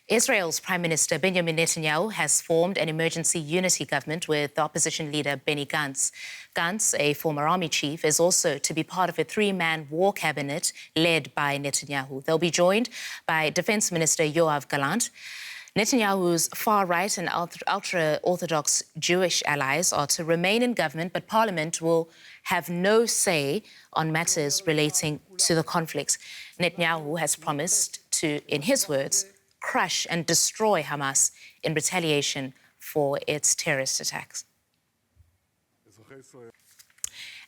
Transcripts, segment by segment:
Israel's Prime Minister Benjamin Netanyahu has formed an emergency unity government with opposition leader Benny Gantz. Gantz, a former army chief, is also to be part of a three-man war cabinet led by Netanyahu. They'll be joined by Defense Minister Yoav Gallant. Netanyahu's far-right and ultra-Orthodox Jewish allies are to remain in government, but Parliament will have no say on matters relating to the conflicts. Netanyahu has promised to, in his words, crush and destroy Hamas in retaliation for its terrorist attacks.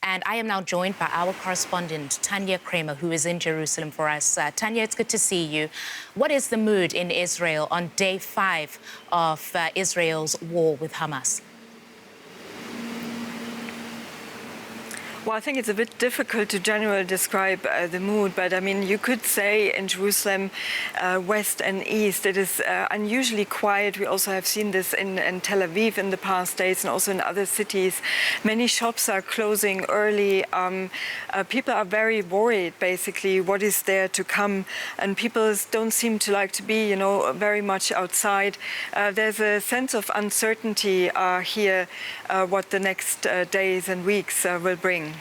And I am now joined by our correspondent, Tanya Kramer, who is in Jerusalem for us. Tanya, it's good to see you. What is the mood in Israel on day 5 of Israel's war with Hamas? Well, I think it's a bit difficult to generally describe the mood, but I mean, you could say in Jerusalem, west and east, it is unusually quiet. We also have seen this in Tel Aviv in the past days and also in other cities. Many shops are closing early. People are very worried, basically, what is there to come. And people don't seem to like to be, very much outside. There's a sense of uncertainty here, what the next days and weeks will bring.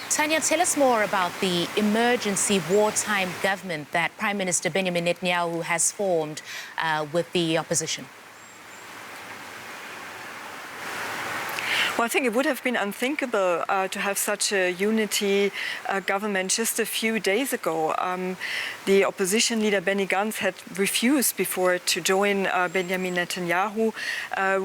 Tanya, tell us more about the emergency wartime government that Prime Minister Benjamin Netanyahu has formed with the opposition. Well, I think it would have been unthinkable to have such a unity government just a few days ago. The opposition leader Benny Gantz had refused before to join Benjamin Netanyahu.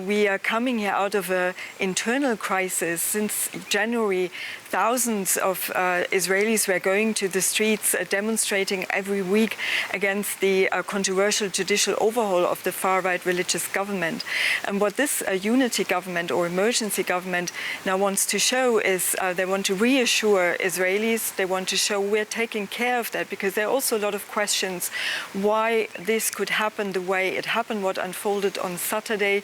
We are coming here out of an internal crisis. Since January, thousands of Israelis were going to the streets demonstrating every week against the controversial judicial overhaul of the far-right religious government. And what this unity government or emergency government now wants to show is they want to reassure Israelis. They want to show we're taking care of that, because there are also a lot of questions why this could happen the way it happened, what unfolded on Saturday.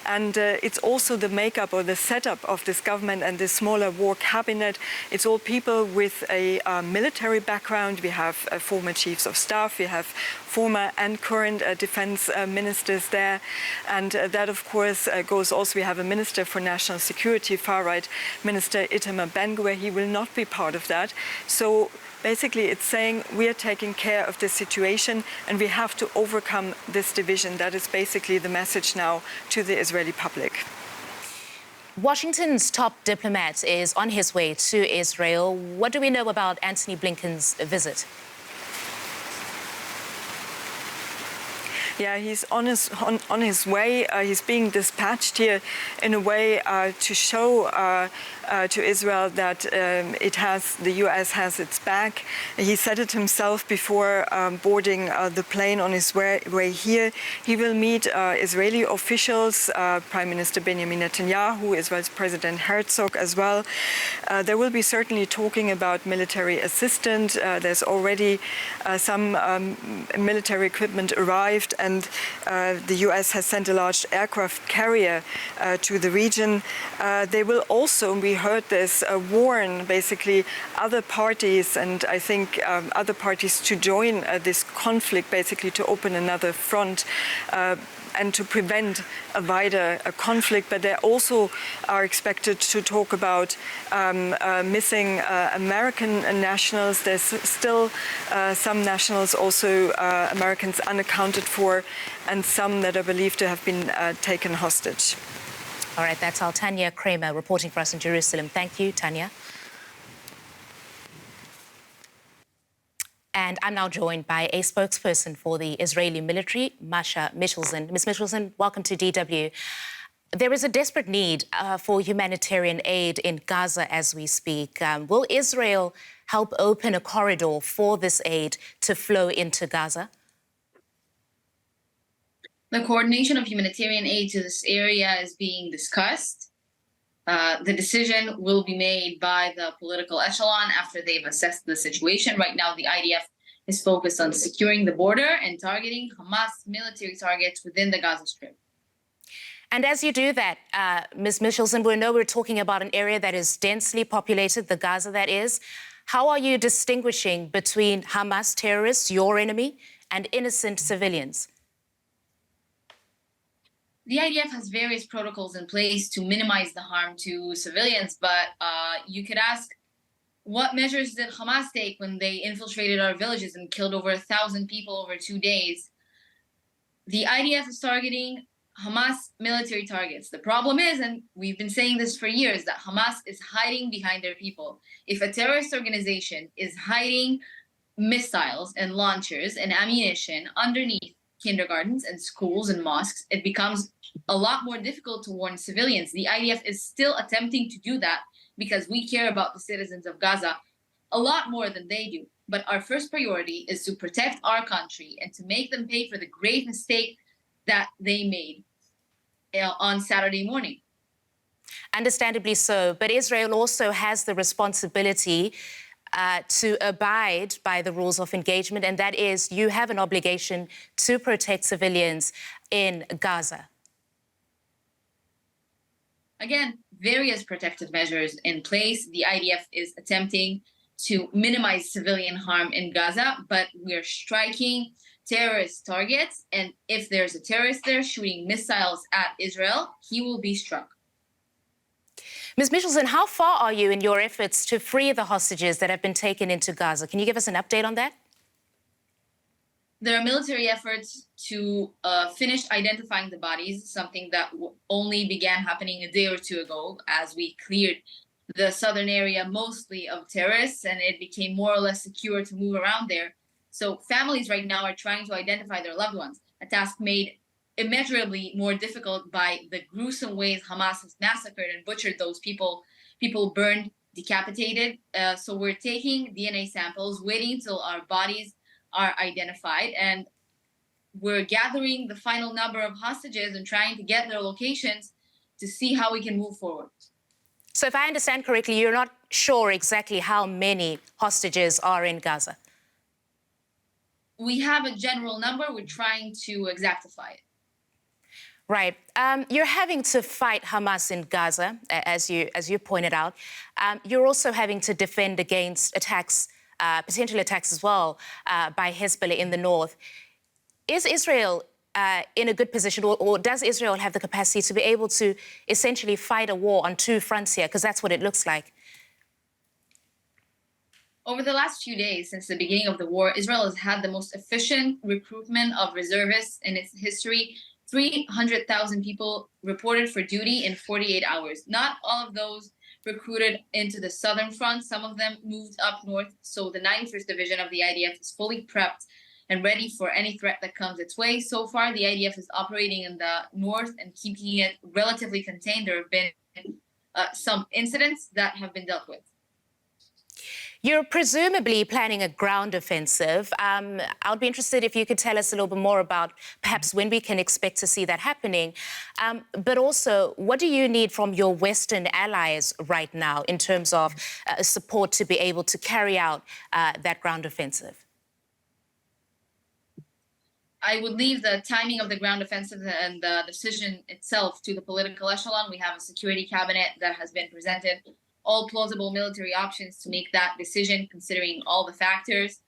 And it's also the makeup or the setup of this government and this smaller war cabinet. It's all people with a military background. We have former chiefs of staff. We have former and current defense ministers there. And that, of course, goes also. We have a minister for national security, far-right Minister Itamar Ben-Gvir. He will not be part of that. So basically, it's saying we are taking care of this situation and we have to overcome this division. That is basically the message now to the Israeli public. Washington's top diplomat is on his way to Israel. What do we know about Antony Blinken's visit? Yeah, he's on his way. He's being dispatched here in a way to show to Israel that the U.S. has its back. He said it himself before boarding the plane on his way here. He will meet Israeli officials, Prime Minister Benjamin Netanyahu, as well as President Herzog as well. There will be certainly talking about military assistance. There's already some military equipment arrived, and the U.S. has sent a large aircraft carrier to the region. They will also, we heard this, warn basically other parties, and I think other parties to join this conflict, basically to open another front and to prevent a wider conflict. But they also are expected to talk about missing American nationals. There's still some nationals, also Americans unaccounted for, and some that are believed to have been taken hostage. All right, that's our Tanya Kramer reporting for us in Jerusalem. Thank you, Tanya. And I'm now joined by a spokesperson for the Israeli military, Masha Michelson. Ms. Michelson, welcome to DW. There is a desperate need for humanitarian aid in Gaza as we speak. Will Israel help open a corridor for this aid to flow into Gaza? The coordination of humanitarian aid to this area is being discussed. The decision will be made by the political echelon after they've assessed the situation. Right now, the IDF is focused on securing the border and targeting Hamas military targets within the Gaza Strip. And as you do that, Ms. Michelson, we know we're talking about an area that is densely populated, the Gaza that is. How are you distinguishing between Hamas terrorists, your enemy, and innocent civilians? The IDF has various protocols in place to minimize the harm to civilians, but you could ask, what measures did Hamas take when they infiltrated our villages and killed over 1,000 people over 2 days? The IDF is targeting Hamas military targets. The problem is, and we've been saying this for years, that Hamas is hiding behind their people. If a terrorist organization is hiding missiles and launchers and ammunition underneath kindergartens and schools and mosques, it becomes a lot more difficult to warn civilians. The IDF is still attempting to do that because we care about the citizens of Gaza a lot more than they do. But our first priority is to protect our country and to make them pay for the grave mistake that they made on Saturday morning. Understandably so, but Israel also has the responsibility to abide by the rules of engagement, and that is you have an obligation to protect civilians in Gaza. Again, various protective measures in place. The IDF is attempting to minimize civilian harm in Gaza, but we're striking terrorist targets, and if there's a terrorist there shooting missiles at Israel, he will be struck. Ms. Michelson, how far are you in your efforts to free the hostages that have been taken into Gaza? Can you give us an update on that? There are military efforts to finish identifying the bodies, something that only began happening a day or two ago as we cleared the southern area mostly of terrorists, and it became more or less secure to move around there. So families right now are trying to identify their loved ones, a task made immeasurably more difficult by the gruesome ways Hamas has massacred and butchered those people burned, decapitated. So we're taking DNA samples, waiting till our bodies are identified, and we're gathering the final number of hostages and trying to get their locations to see how we can move forward. So if I understand correctly, you're not sure exactly how many hostages are in Gaza? We have a general number. We're trying to exactify it. Right. You're having to fight Hamas in Gaza, as you pointed out. You're also having to defend against attacks, potential attacks as well, by Hezbollah in the north. Is Israel in a good position, or does Israel have the capacity to be able to essentially fight a war on two fronts here? Because that's what it looks like. Over the last few days, since the beginning of the war, Israel has had the most efficient recruitment of reservists in its history. 300,000 people reported for duty in 48 hours. Not all of those recruited into the southern front. Some of them moved up north. So the 91st Division of the IDF is fully prepped and ready for any threat that comes its way. So far, the IDF is operating in the north and keeping it relatively contained. There have been some incidents that have been dealt with. You're presumably planning a ground offensive. I'd be interested if you could tell us a little bit more about perhaps when we can expect to see that happening. But also, what do you need from your Western allies right now in terms of support to be able to carry out that ground offensive? I would leave the timing of the ground offensive and the decision itself to the political echelon. We have a security cabinet that has been presented all plausible military options to make that decision, considering all the factors.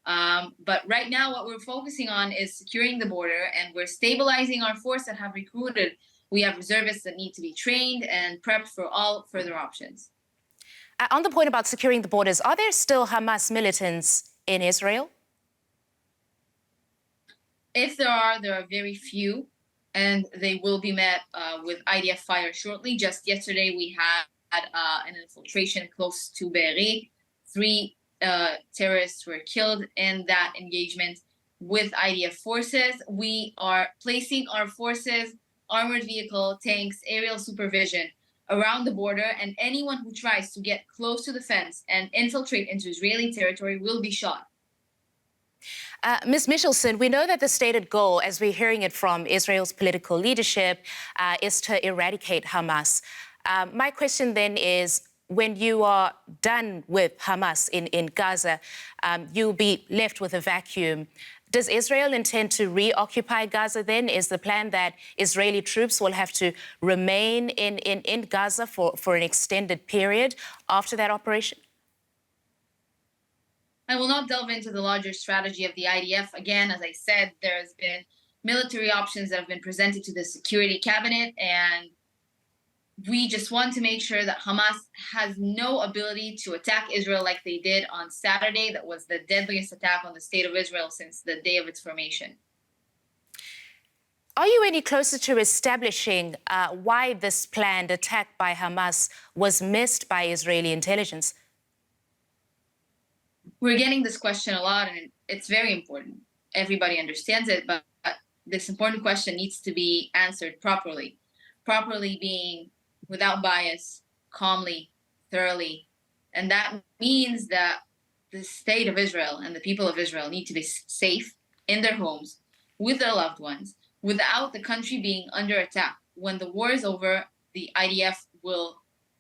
But right now, what we're focusing on is securing the border, and we're stabilizing our force that have recruited. We have reservists that need to be trained and prepped for all further options. On the point about securing the borders, are there still Hamas militants in Israel? If there are very few, and they will be met with IDF fire shortly. Just yesterday, we had an infiltration close to Be'eri. 3 terrorists were killed in that engagement with IDF forces. We are placing our forces, armored vehicle, tanks, aerial supervision around the border, and anyone who tries to get close to the fence and infiltrate into Israeli territory will be shot. Ms. Michelson, we know that the stated goal, as we're hearing it from Israel's political leadership, is to eradicate Hamas. My question then is, when you are done with Hamas in Gaza, you'll be left with a vacuum. Does Israel intend to reoccupy Gaza then? Is the plan that Israeli troops will have to remain in Gaza for an extended period after that operation? I will not delve into the larger strategy of the IDF. Again, as I said, there's been military options that have been presented to the Security Cabinet, and we just want to make sure that Hamas has no ability to attack Israel like they did on Saturday. That was the deadliest attack on the state of Israel since the day of its formation. Are you any closer to establishing why this planned attack by Hamas was missed by Israeli intelligence? We're getting this question a lot, and it's very important. Everybody understands it, but this important question needs to be answered properly. Properly being without bias, calmly, thoroughly. And that means that the state of Israel and the people of Israel need to be safe in their homes with their loved ones, without the country being under attack. When the war is over, the IDF will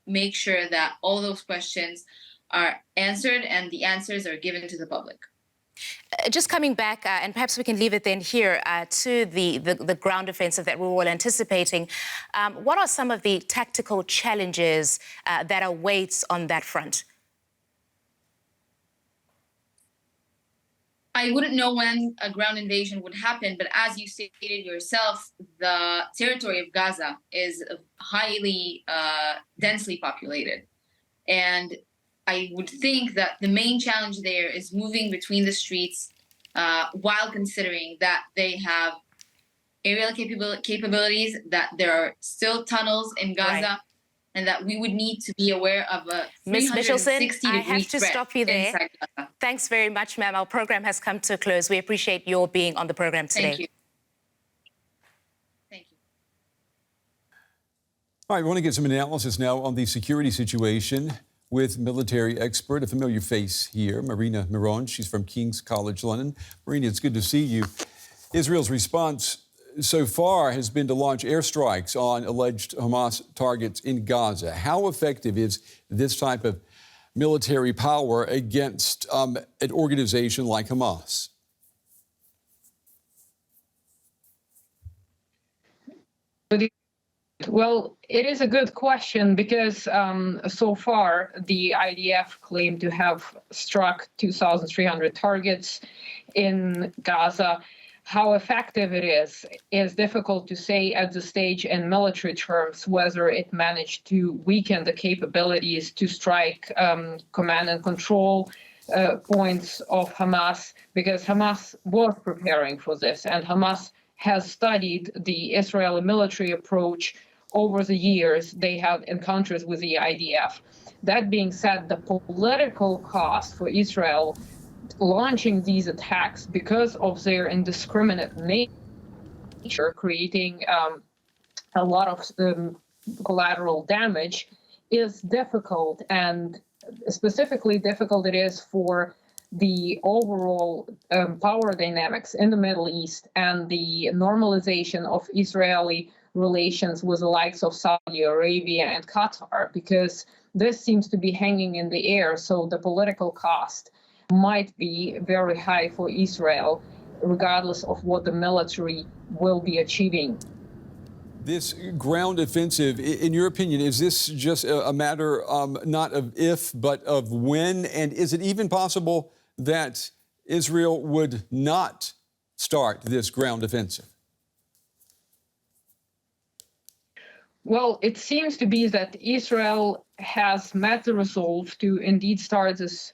make sure that all those questions are answered and the answers are given to the public. Just coming back, and perhaps we can leave it then here, to the ground offensive that we're all anticipating. What are some of the tactical challenges that await on that front? I wouldn't know when a ground invasion would happen, but as you stated yourself, the territory of Gaza is highly densely populated. And I would think that the main challenge there is moving between the streets while considering that they have aerial capabilities, that there are still tunnels in Gaza, right, and that we would need to be aware of a 360-degree I have to stop you there. Thanks very much, ma'am. Our program has come to a close. We appreciate your being on the program today. Thank you. Thank you. All right, we want to get some analysis now on the security situation with military expert, a familiar face here, Marina Miron. She's from King's College London. Marina, it's good to see you. Israel's response so far has been to launch airstrikes on alleged Hamas targets in Gaza. How effective is this type of military power against an organization like Hamas? Well, it is a good question because so far the IDF claimed to have struck 2,300 targets in Gaza. How effective it is difficult to say at this stage in military terms, whether it managed to weaken the capabilities to strike command and control points of Hamas, because Hamas was preparing for this, and Hamas has studied the Israeli military approach over the years. They have encounters with the IDF. That being said, the political cost for Israel launching these attacks because of their indiscriminate nature, creating a lot of collateral damage, is difficult, and specifically difficult it is for the overall power dynamics in the Middle East and the normalization of Israeli relations with the likes of Saudi Arabia and Qatar, because this seems to be hanging in the air. So the political cost might be very high for Israel, regardless of what the military will be achieving. This ground offensive, in your opinion, is this just a matter not of if, but of when? And is it even possible that Israel would not start this ground offensive? Well, it seems to be that Israel has met the resolve to indeed start this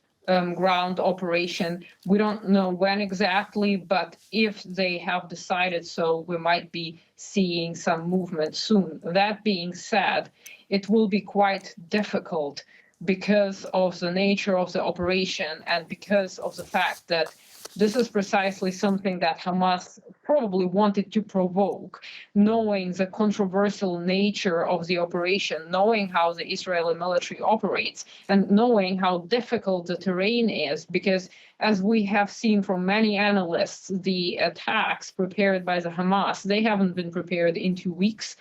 ground operation. We don't know when exactly, but if they have decided so, we might be seeing some movement soon. That being said, it will be quite difficult because of the nature of the operation and because of the fact that this is precisely something that Hamas probably wanted to provoke, knowing the controversial nature of the operation, knowing how the Israeli military operates, and knowing how difficult the terrain is, because as we have seen from many analysts, the attacks prepared by the Hamas, they haven't been prepared in 2 weeks.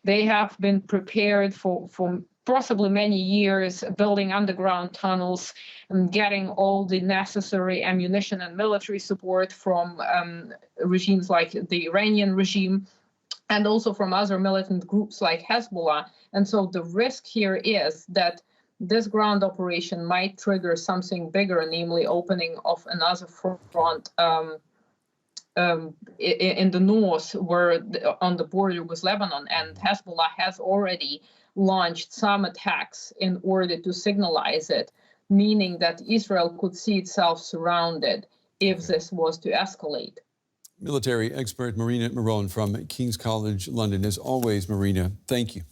They have been prepared for possibly many years, building underground tunnels and getting all the necessary ammunition and military support from regimes like the Iranian regime and also from other militant groups like Hezbollah. And so the risk here is that this ground operation might trigger something bigger, namely opening of another front in the north, on the border with Lebanon. And Hezbollah has already launched some attacks in order to signalize it, meaning that Israel could see itself surrounded if this was to escalate. Military expert Marina Miron from King's College London. As always, Marina, thank you.